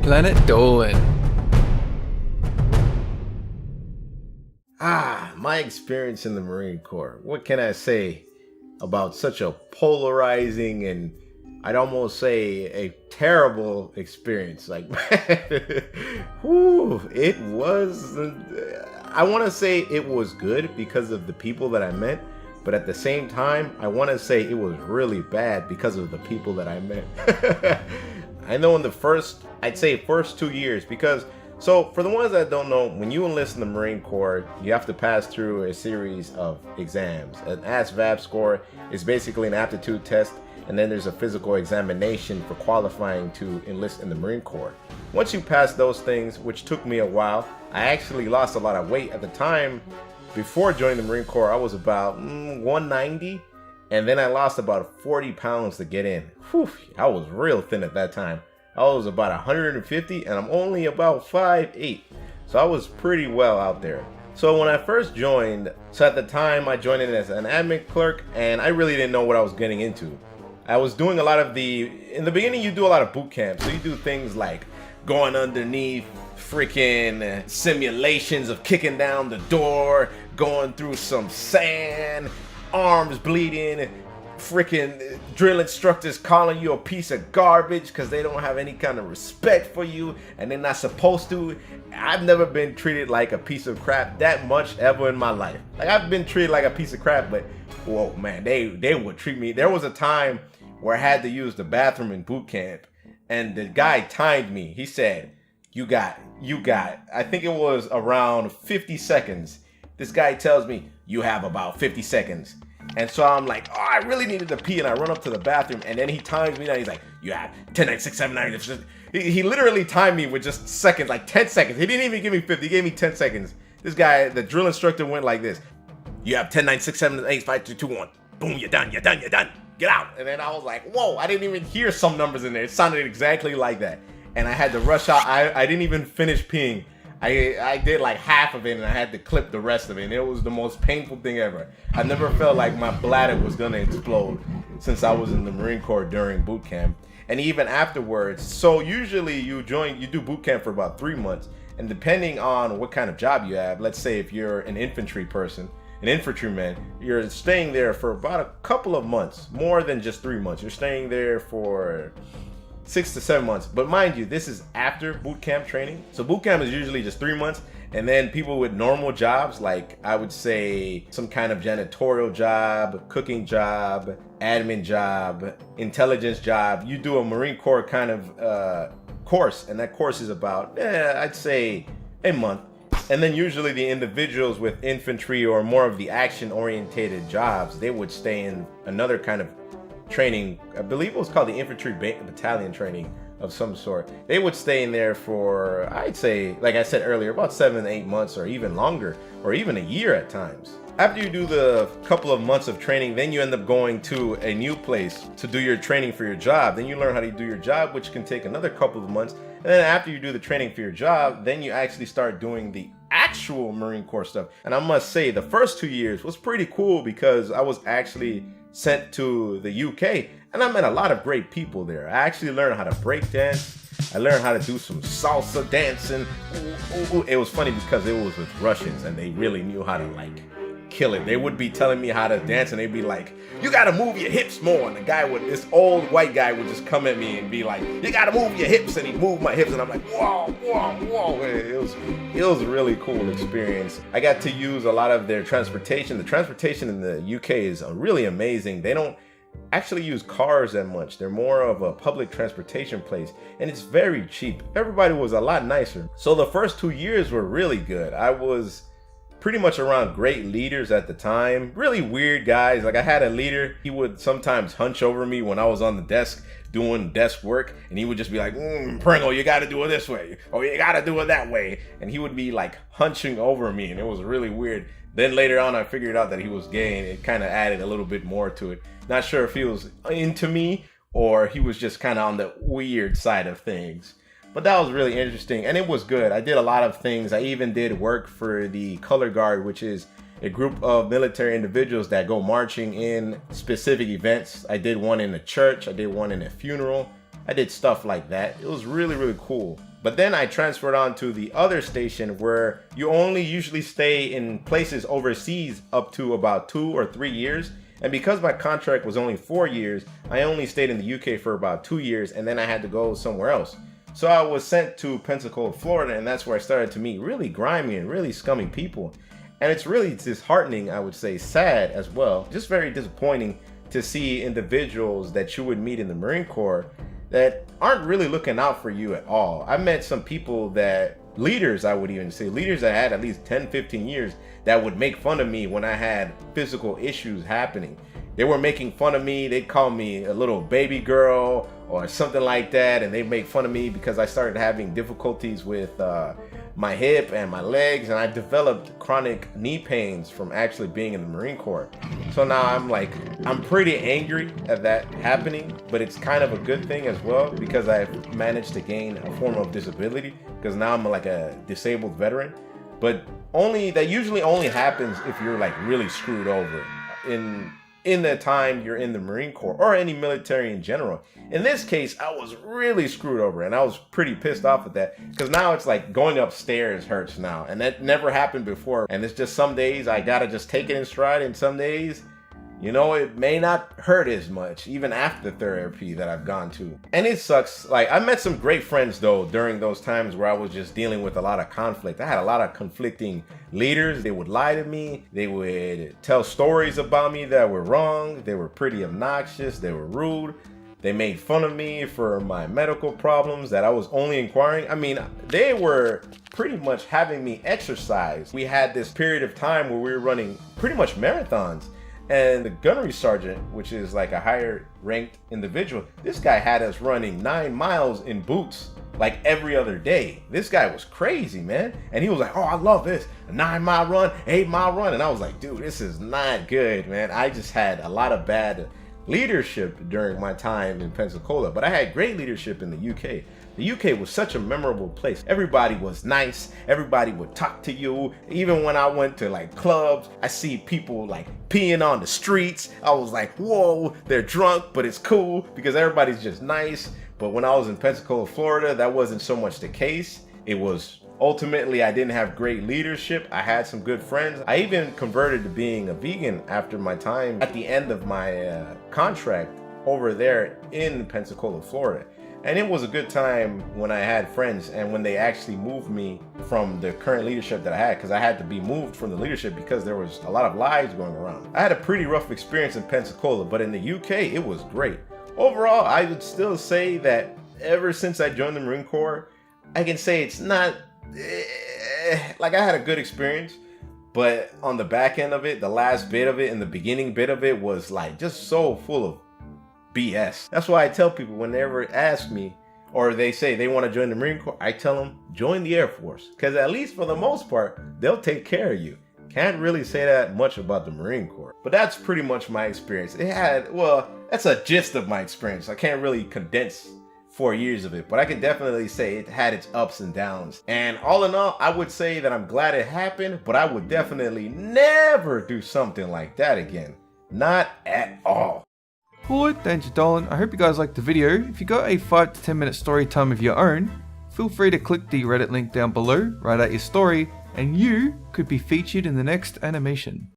Planet Dolan. My experience in the Marine Corps. What can I say about such a polarizing and I'd almost say a terrible experience? Like, whew, it was, I want to say it was good because of the people that I met, but at the same time, I want to say it was really bad because of the people that I met. I know in the first 2 years, because so for the ones that don't know, when you enlist in the Marine Corps, you have to pass through a series of exams. An ASVAB score is basically an aptitude test, and then there's a physical examination for qualifying to enlist in the Marine Corps. Once you pass those things, which took me a while, I actually lost a lot of weight. At the time, before joining the Marine Corps, I was about 190, and then I lost about 40 pounds to get in. Whew, I was real thin at that time. I was about 150 and I'm only about 5'8". So I was pretty well out there. So when I first joined, at the time I joined in as an admin clerk and I really didn't know what I was getting into. I was doing a lot of in the beginning you do a lot of boot camp. So you do things like going underneath freaking simulations of kicking down the door, going through some sand, arms bleeding, freaking drill instructors calling you a piece of garbage because they don't have any kind of respect for you and they're not supposed to. I've never been treated like a piece of crap that much ever in my life. Like, I've been treated like a piece of crap, but whoa, man, they would treat me. There was a time where I had to use the bathroom in boot camp and the guy timed me. He said, you got, I think it was around 50 seconds. This guy tells me, you have about 50 seconds. And so I'm like, oh, I really needed to pee, and I run up to the bathroom, and then he times me down. He's like, you have 10, 9, 6, 7, 9. He literally timed me with just seconds, like 10 seconds. He didn't even give me 50. He gave me 10 seconds. This guy, the drill instructor, went like this. You have 10, 9, 6, 7, 8, 5, 3, 2, 1. Boom, you're done. Get out. And then I was like, whoa, I didn't even hear some numbers in there. It sounded exactly like that. And I had to rush out. I didn't even finish peeing. I did like half of it and I had to clip the rest of it. And it was the most painful thing ever. I never felt like my bladder was gonna explode since I was in the Marine Corps during boot camp. And even afterwards, so usually you do boot camp for about 3 months. And depending on what kind of job you have, let's say if you're an infantry person, an infantryman, you're staying there for about a couple of months, more than just 3 months. You're staying there for 6 to 7 months. But mind you, this is after boot camp training. So boot camp is usually just 3 months. And then people with normal jobs, like I would say some kind of janitorial job, cooking job, admin job, intelligence job, you do a Marine Corps kind of course. And that course is about, I'd say a month. And then usually the individuals with infantry or more of the action orientated jobs, they would stay in another kind of training. I believe it was called the infantry battalion training of some sort. They would stay in there for, I'd say, like I said earlier, about 7 to 8 months or even longer, or even a year at times. After you do the couple of months of training, then you end up going to a new place to do your training for your job. Then you learn how to do your job, which can take another couple of months. And then after you do the training for your job, then you actually start doing the actual Marine Corps stuff. And I must say, the first 2 years was pretty cool because I was actually sent to the UK and I met a lot of great people there. I actually learned how to break dance. I learned how to do some salsa dancing. It was funny because it was with Russians and they really knew how to like kill it. They would be telling me how to dance and they'd be like, you gotta move your hips more. And this old white guy would just come at me and be like, you gotta move your hips. And he'd move my hips and I'm like, whoa. It was a really cool experience. I got to use a lot of their transportation. The transportation in the UK is really amazing. They don't actually use cars that much. They're more of a public transportation place and it's very cheap. Everybody was a lot nicer. So the first 2 years were really good. I was pretty much around great leaders at the time. Really weird guys. Like I had a leader, he would sometimes hunch over me when I was on the desk doing desk work and he would just be like, Pringle, you gotta do it this way, or you gotta do it that way. And he would be like hunching over me and it was really weird. Then later on I figured out that he was gay and it kind of added a little bit more to it. Not sure if he was into me or he was just kind of on the weird side of things. But that was really interesting and it was good. I did a lot of things. I even did work for the Color Guard, which is a group of military individuals that go marching in specific events. I did one in a church. I did one in a funeral. I did stuff like that. It was really, really cool. But then I transferred on to the other station where you only usually stay in places overseas up to about 2 or 3 years. And because my contract was only 4 years, I only stayed in the UK for about 2 years, and then I had to go somewhere else. So I was sent to Pensacola, Florida, and that's where I started to meet really grimy and really scummy people. And it's really disheartening, I would say, sad as well. Just very disappointing to see individuals that you would meet in the Marine Corps that aren't really looking out for you at all. I met some people that, leaders I would even say, leaders that had at least 10, 15 years that would make fun of me when I had physical issues happening. They were making fun of me. They'd call me a little baby girl or something like that, and they'd make fun of me because I started having difficulties with my hip and my legs, and I developed chronic knee pains from actually being in the Marine Corps. So now I'm pretty angry at that happening, but it's kind of a good thing as well because I've managed to gain a form of disability, because now I'm like a disabled veteran. But that usually only happens if you're like really screwed over in the time you're in the Marine Corps or any military in general. In this case, I was really screwed over, and I was pretty pissed off at that, because now it's like going upstairs hurts now, and that never happened before. And it's just some days I gotta just take it in stride, and some days, you know, it may not hurt as much even after therapy that I've gone to. And it sucks. Like, I met some great friends though during those times where I was just dealing with a lot of conflict. I had a lot of conflicting leaders. They would lie to me. They would tell stories about me that were wrong. They were pretty obnoxious. They were rude. They made fun of me for my medical problems that I was only inquiring. I mean, they were pretty much having me exercise. We had this period of time where we were running pretty much marathons. And the gunnery sergeant, which is like a higher ranked individual, this guy had us running 9 miles in boots like every other day. This guy was crazy, man. And he was like, oh, I love this. A 9-mile run, 8-mile run. And I was like, dude, this is not good, man. I just had a lot of bad leadership during my time in Pensacola, but I had great leadership in the UK. The UK was such a memorable place. Everybody was nice. Everybody would talk to you. Even when I went to like clubs, I see people like peeing on the streets. I was like, whoa, they're drunk, but it's cool because everybody's just nice. But when I was in Pensacola, Florida, that wasn't so much the case. It was ultimately, I didn't have great leadership. I had some good friends. I even converted to being a vegan after my time at the end of my contract over there in Pensacola, Florida. And it was a good time when I had friends and when they actually moved me from the current leadership that I had, because I had to be moved from the leadership because there was a lot of lies going around. I had a pretty rough experience in Pensacola, but in the UK, it was great. Overall, I would still say that ever since I joined the Marine Corps, I can say it's not, like I had a good experience, but on the back end of it, the last bit of it and the beginning bit of it was like just so full of BS. That's why I tell people when they ever ask me or they say they want to join the Marine Corps, I tell them join the Air Force, because at least for the most part, they'll take care of you. Can't really say that much about the Marine Corps, but that's pretty much my experience. That's a gist of my experience. I can't really condense 4 years of it, but I can definitely say it had its ups and downs. And all in all, I would say that I'm glad it happened, but I would definitely never do something like that again. Not at all. Hello, Danger Dolan. I hope you guys liked the video. If you got a 5 to 10 minute story time of your own, feel free to click the Reddit link down below, write out your story, and you could be featured in the next animation.